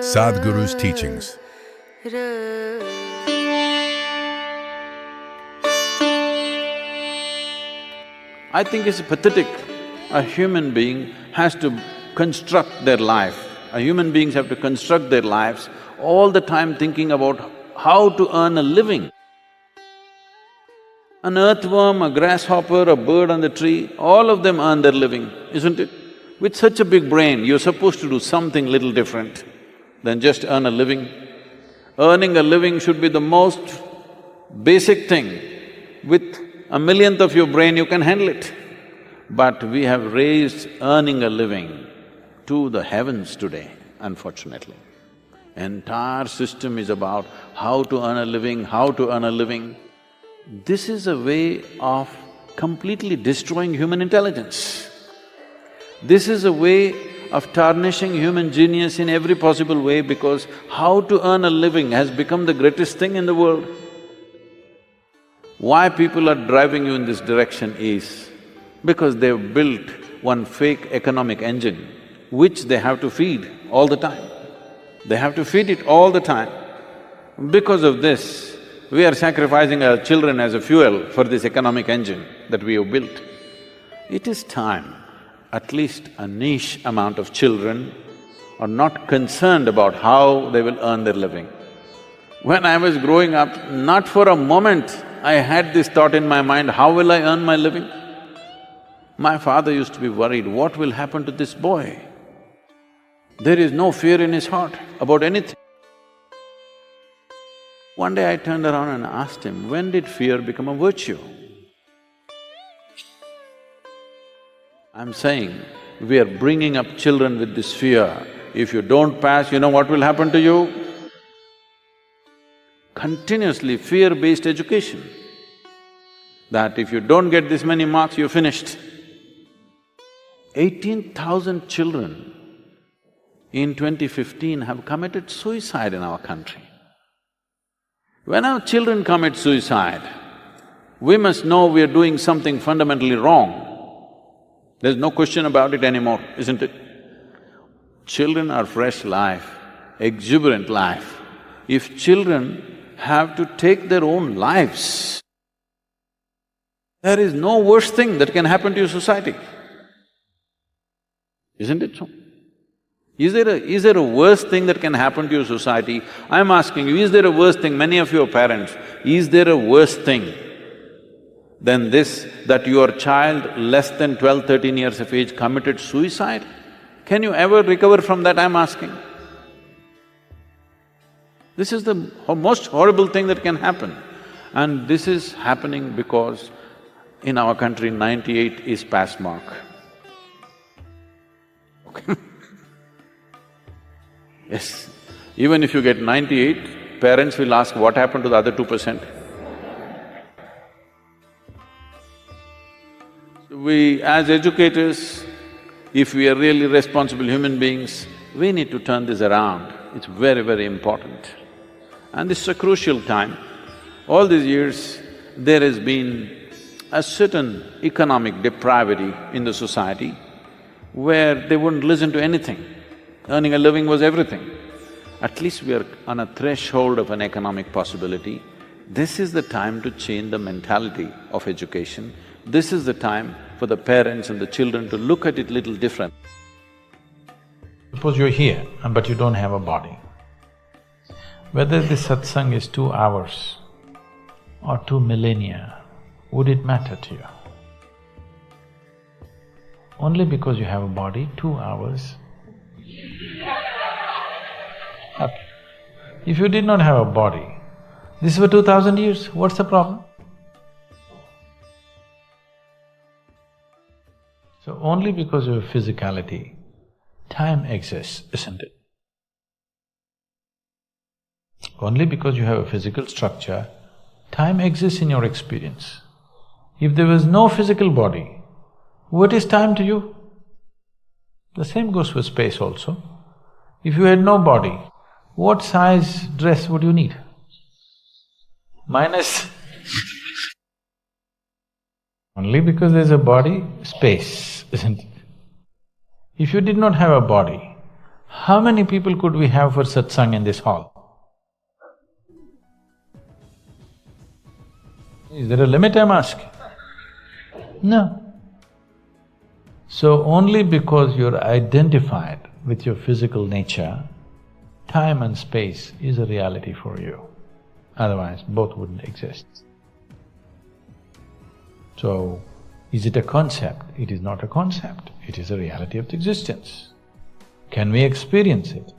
SADHGURU'S teachings. I think it's pathetic. A human being has to construct their life. Human beings have to construct their lives all the time thinking about how to earn a living. An earthworm, a grasshopper, a bird on the tree, all of them earn their living, isn't it? With such a big brain, you're supposed to do something little different than just earn a living. Earning a living should be the most basic thing. With a millionth of your brain, you can handle it. But we have raised earning a living to the heavens today, unfortunately. Entire system is about how to earn a living, how to earn a living. This is a way of completely destroying human intelligence. This is a way of tarnishing human genius in every possible way, because how to earn a living has become the greatest thing in the world. Why people are driving you in this direction is because they've built one fake economic engine which they have to feed all the time. They have to feed it all the time. Because of this, we are sacrificing our children as a fuel for this economic engine that we have built. It is time at least a niche amount of children are not concerned about how they will earn their living. When I was growing up, not for a moment I had this thought in my mind, how will I earn my living? My father used to be worried, what will happen to this boy? There is no fear in his heart about anything. One day I turned around and asked him, when did fear become a virtue? I'm saying, we are bringing up children with this fear. If you don't pass, you know what will happen to you? Continuously fear-based education. That if you don't get this many marks, you're finished. 18,000 children in 2015 have committed suicide in our country. When our children commit suicide, we must know we are doing something fundamentally wrong. There's no question about it anymore, isn't it? Children are fresh life, exuberant life. If children have to take their own lives, there is no worse thing that can happen to your society. Isn't it so? Is there a worse thing that can happen to your society? I'm asking you, is there a worse thing? Many of you are parents, is there a worse thing than this, that your child less than 12, 13 years of age committed suicide? Can you ever recover from that, I'm asking? This is the most horrible thing that can happen. And this is happening because in our country, 98 is pass mark. Okay. Yes, even if you get 98, parents will ask, what happened to the other 2%? We, as educators, if we are really responsible human beings, we need to turn this around. It's very, very important. And this is a crucial time. All these years, there has been a certain economic depravity in the society where they wouldn't listen to anything. Earning a living was everything. At least we are on a threshold of an economic possibility. This is the time to change the mentality of education. This is the time for the parents and the children to look at it little different. Suppose you're here, but you don't have a body. Whether this satsang is 2 hours or 2 millennia, would it matter to you? Only because you have a body, 2 hours. Okay. If you did not have a body, this is for 2000 years, what's the problem? So only because of your physicality, time exists, isn't it? Only because you have a physical structure, time exists in your experience. If there was no physical body, what is time to you? The same goes for space also. If you had no body, what size dress would you need? Minus only because there's a body, space, isn't it? If you did not have a body, how many people could we have for satsang in this hall? Is there a limit, I'm asking? No. So only because you're identified with your physical nature, time and space is a reality for you. Otherwise, both wouldn't exist. So, is it a concept? It is not a concept, it is a reality of existence. Can we experience it?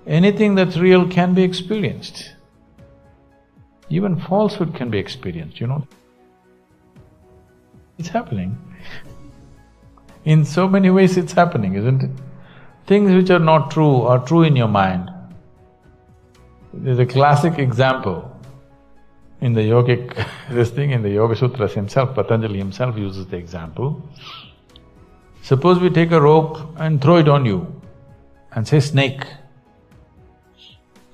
Anything that's real can be experienced. Even falsehood can be experienced, you know. It's happening. In so many ways it's happening, isn't it? Things which are not true are true in your mind. There's a classic example in the yogic this thing, in the Yoga Sutras himself, Patanjali himself uses the example. Suppose we take a rope and throw it on you and say snake.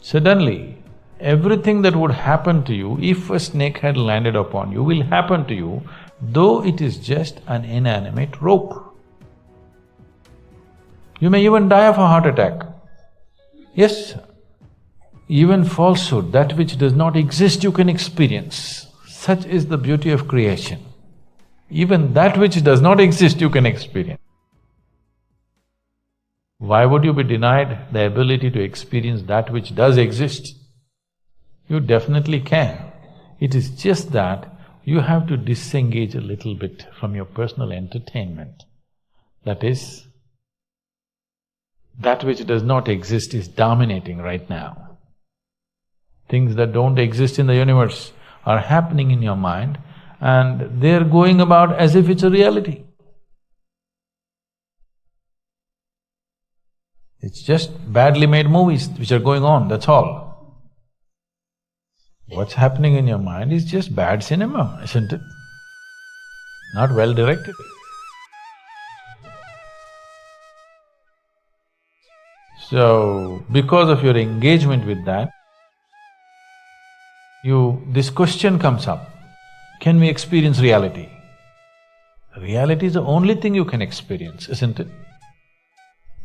Suddenly, everything that would happen to you if a snake had landed upon you will happen to you, though it is just an inanimate rope. You may even die of a heart attack. Yes, even falsehood, that which does not exist, you can experience. Such is the beauty of creation. Even that which does not exist, you can experience. Why would you be denied the ability to experience that which does exist? You definitely can. It is just that you have to disengage a little bit from your personal entertainment. That is, that which does not exist is dominating right now. Things that don't exist in the universe are happening in your mind and they're going about as if it's a reality. It's just badly made movies which are going on, that's all. What's happening in your mind is just bad cinema, isn't it? Not well directed. So, because of your engagement with that, this question comes up, can we experience reality? Reality is the only thing you can experience, isn't it?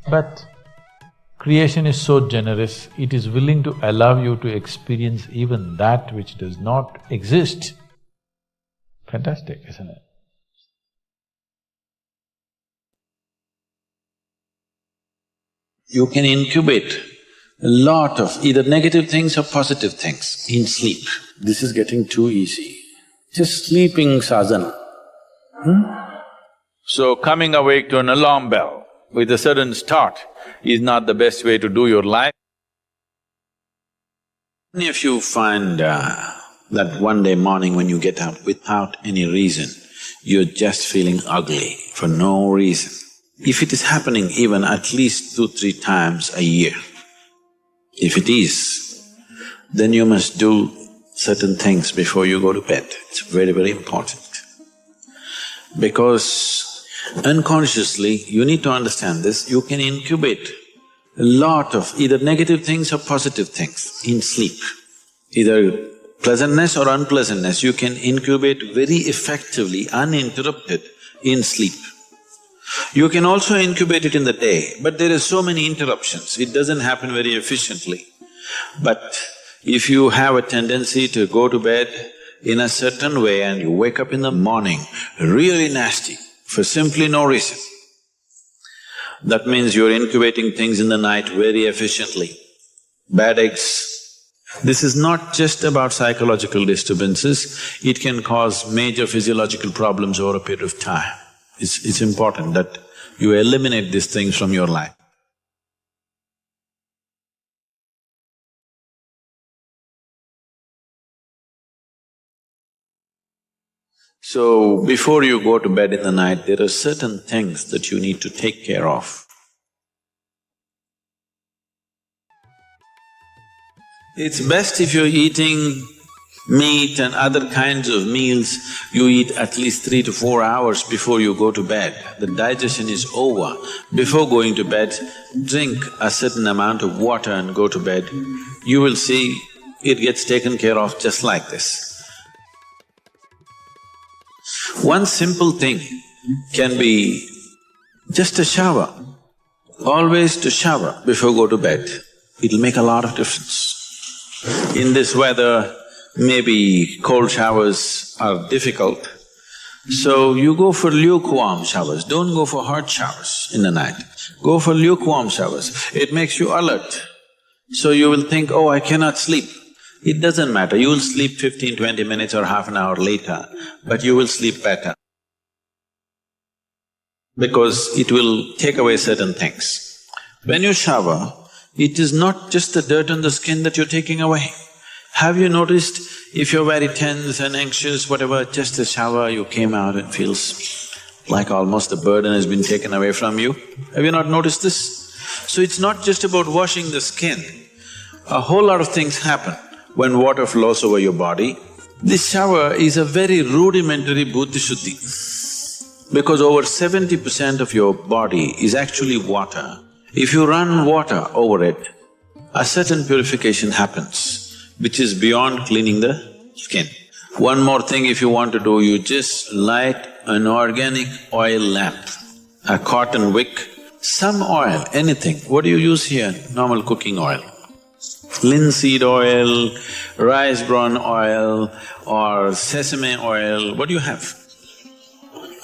But creation is so generous, it is willing to allow you to experience even that which does not exist. Fantastic, isn't it? You can incubate a lot of either negative things or positive things in sleep. This is getting too easy. Just sleeping sadhana. So coming awake to an alarm bell with a sudden start is not the best way to do your life. If you find that one day morning when you get up without any reason, you're just feeling ugly for no reason. If it is happening even at least 2-3 times a year, if it is, then you must do certain things before you go to bed. It's very, very important. Because unconsciously, you need to understand this, you can incubate a lot of either negative things or positive things in sleep. Either pleasantness or unpleasantness, you can incubate very effectively, uninterrupted in sleep. You can also incubate it in the day, but there are so many interruptions, it doesn't happen very efficiently. But if you have a tendency to go to bed in a certain way and you wake up in the morning really nasty for simply no reason, that means you're incubating things in the night very efficiently. Bad eggs. This is not just about psychological disturbances, it can cause major physiological problems over a period of time. It's important that you eliminate these things from your life. So, before you go to bed in the night, there are certain things that you need to take care of. It's best if you're eating meat and other kinds of meals, you eat at least 3 to 4 hours before you go to bed. The digestion is over. Before going to bed, drink a certain amount of water and go to bed. You will see it gets taken care of just like this. One simple thing can be Just a shower, always to shower before go to bed, it'll make a lot of difference. In this weather, maybe cold showers are difficult, so you go for lukewarm showers, don't go for hot showers in the night. Go for lukewarm showers, it makes you alert. So you will think, oh, I cannot sleep. It doesn't matter, you will sleep 15–20 minutes or half an hour later, but you will sleep better. Because it will take away certain things. When you shower, it is not just the dirt on the skin that you're taking away. Have you noticed, if you're very tense and anxious, whatever, just a shower, you came out and feels like almost the burden has been taken away from you? Have you not noticed this? So it's not just about washing the skin, a whole lot of things happen when water flows over your body. This shower is a very rudimentary buddhi shuddhi. Because over 70% of your body is actually water. If you run water over it, a certain purification happens, which is beyond cleaning the skin. One more thing if you want to do, you just light an organic oil lamp, a cotton wick, some oil, anything. What do you use here? Normal cooking oil. Linseed oil, rice bran oil or sesame oil, what do you have?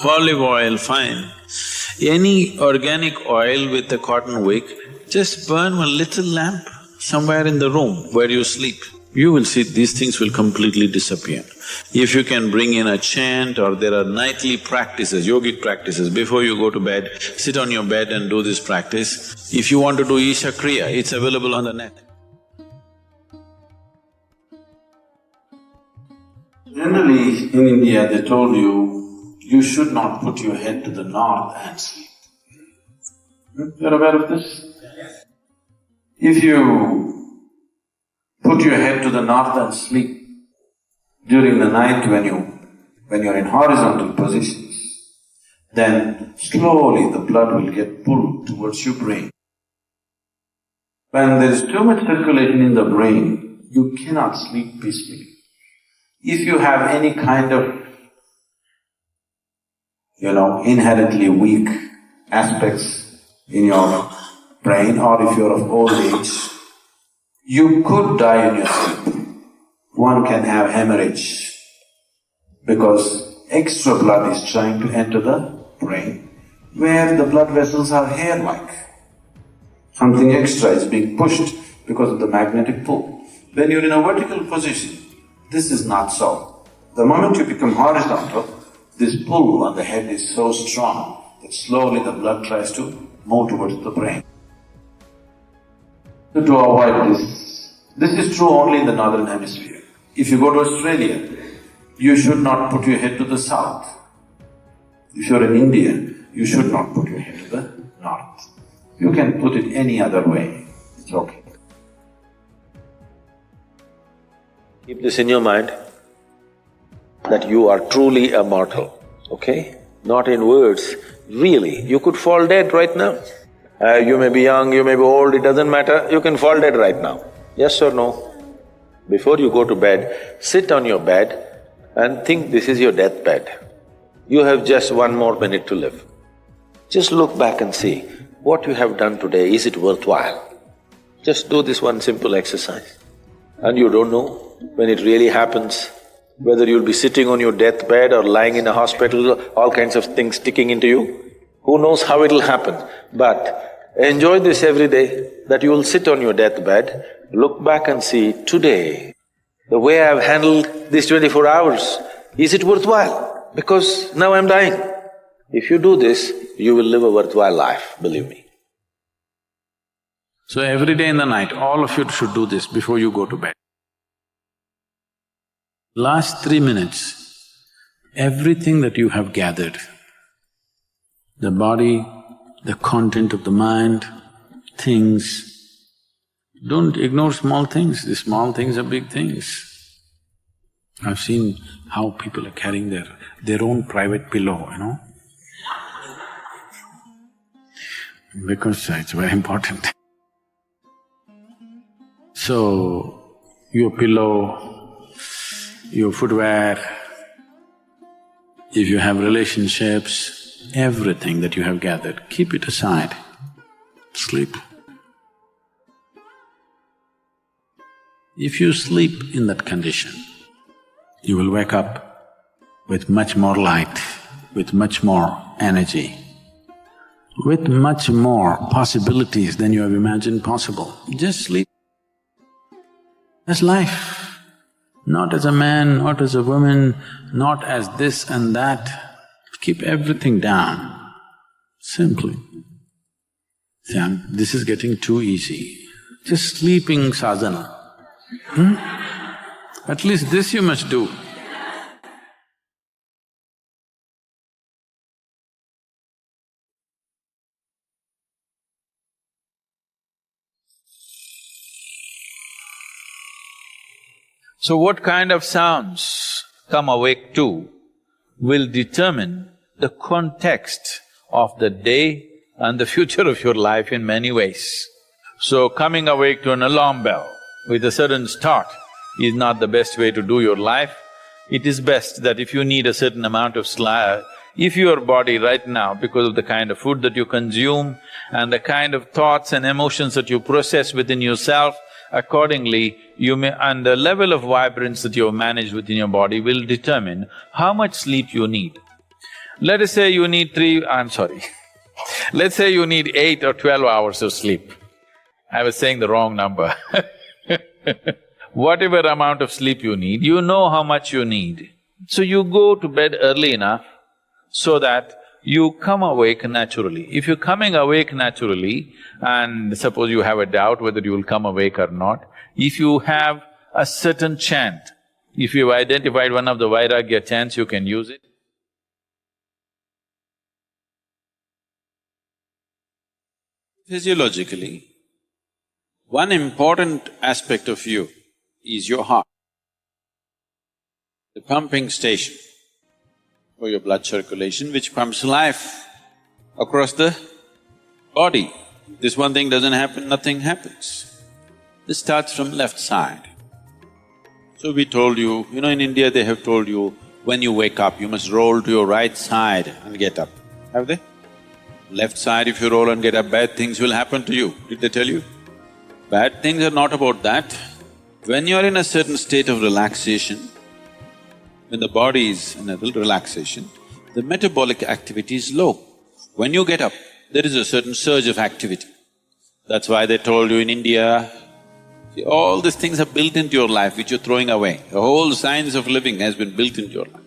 Olive oil, fine. Any organic oil with a cotton wick, just burn one little lamp somewhere in the room where you sleep. You will see these things will completely disappear. If you can bring in a chant or there are nightly practices, yogic practices, before you go to bed, sit on your bed and do this practice. If you want to do Isha Kriya, it's available on the net. Generally, in India, they told you should not put your head to the north and sleep. You're aware of this? Yes. If you put your head to the north and sleep during the night when you're in horizontal positions, then slowly the blood will get pulled towards your brain. When there is too much circulation in the brain, you cannot sleep peacefully. If you have any kind of inherently weak aspects in your brain, or if you're of old age, you could die in your sleep. One can have hemorrhage because extra blood is trying to enter the brain where the blood vessels are hair-like. Something extra is being pushed because of the magnetic pull. When you're in a vertical position, this is not so. The moment you become horizontal, this pull on the head is so strong that slowly the blood tries to move towards the brain. So to avoid this is true only in the northern hemisphere. If you go to Australia, you should not put your head to the south. If you're in India, you should not put your head to the north. You can put it any other way, it's okay. Keep this in your mind, that you are truly a mortal, okay? Not in words, really, you could fall dead right now. You may be young, you may be old, it doesn't matter, you can fall dead right now. Yes or no? Before you go to bed, sit on your bed and think this is your deathbed. You have just 1 more minute to live. Just look back and see, what you have done today, is it worthwhile? Just do this one simple exercise. And you don't know when it really happens, whether you'll be sitting on your deathbed or lying in a hospital, all kinds of things sticking into you. Who knows how it'll happen, but enjoy this every day, that you will sit on your deathbed, look back and see, today, the way I've handled these 24 hours, is it worthwhile? Because now I'm dying. If you do this, you will live a worthwhile life, believe me. So every day in the night, all of you should do this before you go to bed. Last 3 minutes, everything that you have gathered, the body, the content of the mind, things, don't ignore small things, the small things are big things. I've seen how people are carrying their own private pillow, because it's very important. So, your pillow, your footwear, if you have relationships, everything that you have gathered, keep it aside, sleep. If you sleep in that condition, you will wake up with much more light, with much more energy, with much more possibilities than you have imagined possible. Just sleep. That's life. Not as a man, not as a woman, not as this and that. Keep everything down, simply. See, this is getting too easy. Just sleeping sadhana. At least this you must do. So what kind of sounds come awake to will determine the context of the day and the future of your life in many ways. So coming awake to an alarm bell with a certain start is not the best way to do your life. It is best that if you need a certain amount of if your body right now, because of the kind of food that you consume and the kind of thoughts and emotions that you process within yourself, accordingly, and the level of vibrance that you have managed within your body will determine how much sleep you need. Let us say you need let's say you need 8 or 12 hours of sleep. I was saying the wrong number Whatever amount of sleep you need, you know how much you need. So you go to bed early enough so that you come awake naturally. If you're coming awake naturally, and suppose you have a doubt whether you will come awake or not, if you have a certain chant, if you've identified one of the Vairagya chants, you can use it. Physiologically, one important aspect of you is your heart, the pumping station for your blood circulation, which pumps life across the body. This one thing doesn't happen, nothing happens. This starts from left side. So we told you, in India they have told you, when you wake up, you must roll to your right side and get up. Have they? Left side, if you roll and get up, bad things will happen to you. Did they tell you? Bad things are not about that. When you're in a certain state of relaxation, when the body is in a little relaxation, the metabolic activity is low. When you get up, there is a certain surge of activity. That's why they told you in India, see, all these things are built into your life which you're throwing away. The whole science of living has been built into your life.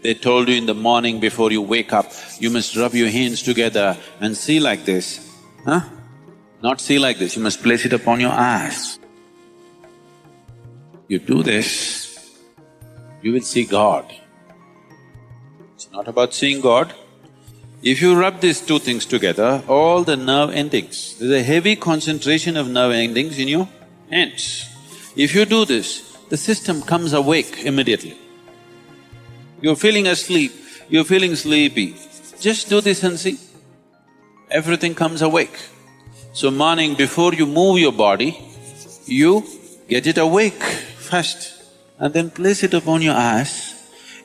They told you in the morning before you wake up, you must rub your hands together and see like this. Huh? Not see like this, you must place it upon your eyes. You do this, you will see God. It's not about seeing God. If you rub these two things together, all the nerve endings, there's a heavy concentration of nerve endings in your hands. If you do this, the system comes awake immediately. You're feeling asleep, you're feeling sleepy, just do this and see. Everything comes awake. So morning before you move your body, you get it awake first and then place it upon your eyes.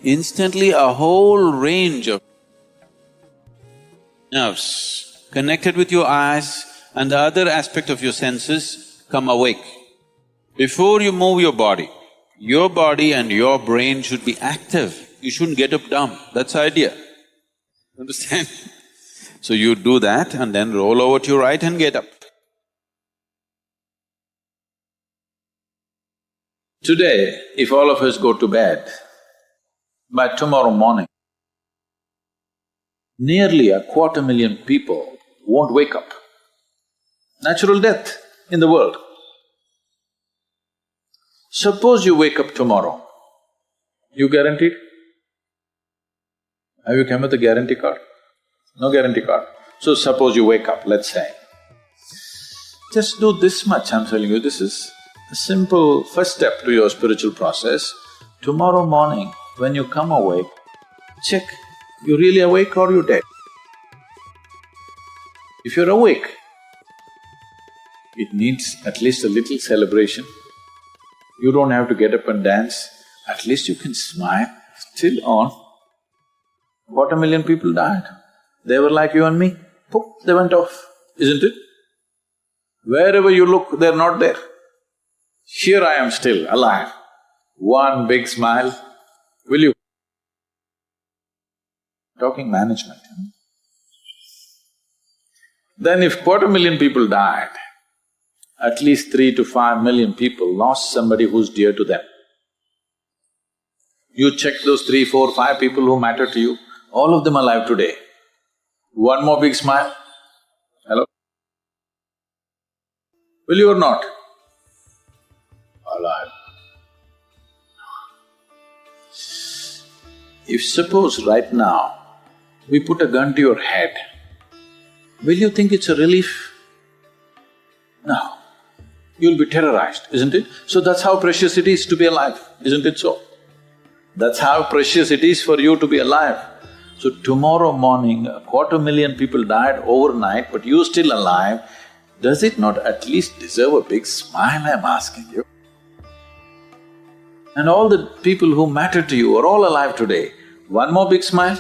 Instantly a whole range of nerves connected with your eyes and the other aspect of your senses come awake. Before you move your body and your brain should be active. You shouldn't get up dumb, that's the idea. Understand? So you do that and then roll over to your right and get up. Today, if all of us go to bed, by tomorrow morning, nearly 250,000 people won't wake up. Natural death in the world. Suppose you wake up tomorrow, you guaranteed? Have you come with a guarantee card? No guarantee card. So suppose you wake up, let's say. Just do this much, I'm telling you, this is a simple first step to your spiritual process. Tomorrow morning, when you come awake, check, you really awake or you dead? If you're awake, it needs at least a little celebration. You don't have to get up and dance, at least you can smile, still on. 250,000 people died. They were like you and me, poof, they went off, isn't it? Wherever you look, they're not there. Here I am still, alive. One big smile, will you? Talking management. Then if 250,000 people died, at least 3 to 5 million people lost somebody who's dear to them. You check those 3, 4, 5 people who matter to you, all of them alive today. One more big smile. Hello? Will you or not? Alive. If suppose right now, we put a gun to your head, will you think it's a relief? No. You'll be terrorized, isn't it? So that's how precious it is to be alive, isn't it so? That's how precious it is for you to be alive. So tomorrow morning, 250,000 people died overnight, but you're still alive, does it not at least deserve a big smile, I'm asking you? And all the people who matter to you are all alive today. One more big smile?